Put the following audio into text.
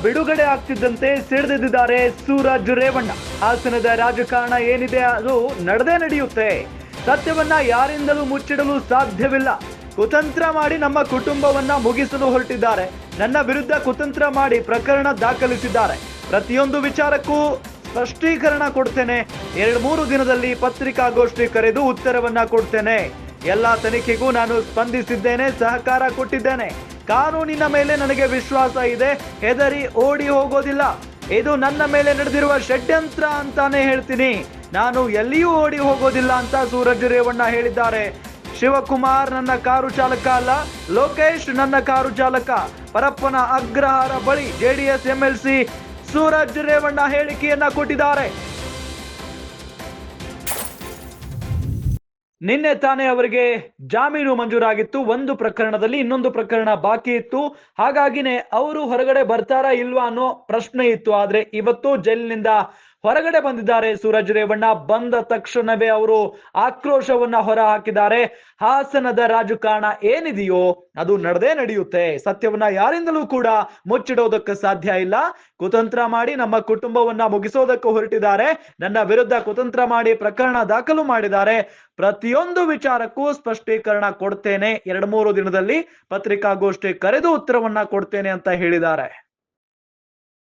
ಬಿಡುಗಡೆ ಆಗ್ತಿದ್ದಂತೆ ಸಿಡಿದಿದ್ದಾರೆ ಸೂರಜ್ ರೇವಣ್ಣ. ಹಾಸನದ ರಾಜಕಾರಣ ಏನಿದೆ ಅದು ನಡೆದೇ ನಡೆಯುತ್ತೆ. ಸತ್ಯವನ್ನ ಯಾರಿಂದಲೂ ಮುಚ್ಚಿಡಲು ಸಾಧ್ಯವಿಲ್ಲ. ಕುತಂತ್ರ ಮಾಡಿ ನಮ್ಮ ಕುಟುಂಬವನ್ನ ಮುಗಿಸಲು ಹೊರಟಿದ್ದಾರೆ. ನನ್ನ ವಿರುದ್ಧ ಕುತಂತ್ರ ಮಾಡಿ ಪ್ರಕರಣ ದಾಖಲಿಸಿದ್ದಾರೆ. ಪ್ರತಿಯೊಂದು ವಿಚಾರಕ್ಕೂ ಸ್ಪಷ್ಟೀಕರಣ ಕೊಡ್ತೇನೆ. 2-3 ದಿನದಲ್ಲಿ ಪತ್ರಿಕಾಗೋಷ್ಠಿ ಕರೆದು ಉತ್ತರವನ್ನ ಕೊಡ್ತೇನೆ. ಎಲ್ಲಾ ತನಿಖೆಗೂ ನಾನು ಸ್ಪಂದಿಸಿದ್ದೇನೆ, ಸಹಕಾರ ಕೊಟ್ಟಿದ್ದೇನೆ. ಕಾನೂನಿನ ಮೇಲೆ ನನಗೆ ವಿಶ್ವಾಸ ಇದೆ. ಹೆದರಿ ಓಡಿ ಹೋಗೋದಿಲ್ಲ. ಇದು ನನ್ನ ಮೇಲೆ ನಡೆದಿರುವ ಷಡ್ಯಂತ್ರ ಅಂತಾನೆ ಹೇಳ್ತೀನಿ. ನಾನು ಎಲ್ಲಿಯೂ ಓಡಿ ಹೋಗೋದಿಲ್ಲ ಅಂತ ಸೂರಜ್ ರೇವಣ್ಣ ಹೇಳಿದ್ದಾರೆ. ಶಿವಕುಮಾರ್ ನನ್ನ ಕಾರು ಚಾಲಕ ಅಲ್ಲ, ಲೋಕೇಶ್ ನನ್ನ ಕಾರು ಚಾಲಕ. ಪರಪ್ಪನ ಅಗ್ರಹಾರ ಬಳಿ ಜೆಡಿಎಸ್ ಎಂಎಲ್ಸಿ ಸೂರಜ್ ರೇವಣ್ಣ ಹೇಳಿಕೆಯನ್ನ ಕೊಟ್ಟಿದ್ದಾರೆ. ನಿನ್ನೆ ತಾನೇ ಅವರಿಗೆ ಜಾಮೀನು ಮಂಜೂರಾಗಿತ್ತು. ಒಂದು ಪ್ರಕರಣದಲ್ಲಿ ಇನ್ನೊಂದು ಪ್ರಕರಣ ಬಾಕಿ ಇತ್ತು. ಹಾಗಾಗಿನೇ ಅವರು ಹೊರಗಡೆ ಬರ್ತಾರಾ ಇಲ್ವಾ ಅನ್ನೋ ಪ್ರಶ್ನೆ ಇತ್ತು. ಆದ್ರೆ ಇವತ್ತು ಜೈಲಿನಿಂದ ಹೊರಗಡೆ ಬಂದಿದ್ದಾರೆ ಸೂರಜ್ ರೇವಣ್ಣ. ಬಂದ ತಕ್ಷಣವೇ ಅವರು ಆಕ್ರೋಶವನ್ನ ಹೊರ ಹಾಕಿದ್ದಾರೆ. ಹಾಸನದ ರಾಜಕಾರಣ ಏನಿದೆಯೋ ಅದು ನಡೆದೇ ನಡೆಯುತ್ತೆ. ಸತ್ಯವನ್ನ ಯಾರಿಂದಲೂ ಕೂಡ ಮುಚ್ಚಿಡೋದಕ್ಕೆ ಸಾಧ್ಯ ಇಲ್ಲ. ಕುತಂತ್ರ ಮಾಡಿ ನಮ್ಮ ಕುಟುಂಬವನ್ನ ಮುಗಿಸೋದಕ್ಕೆ ಹೊರಟಿದ್ದಾರೆ. ನನ್ನ ವಿರುದ್ಧ ಕುತಂತ್ರ ಮಾಡಿ ಪ್ರಕರಣ ದಾಖಲು ಮಾಡಿದ್ದಾರೆ. ಪ್ರತಿಯೊಂದು ವಿಚಾರಕ್ಕೂ ಸ್ಪಷ್ಟೀಕರಣ ಕೊಡ್ತೇನೆ. 2-3 ದಿನದಲ್ಲಿ ಪತ್ರಿಕಾಗೋಷ್ಠಿ ಕರೆದು ಉತ್ತರವನ್ನ ಕೊಡ್ತೇನೆ ಅಂತ ಹೇಳಿದ್ದಾರೆ.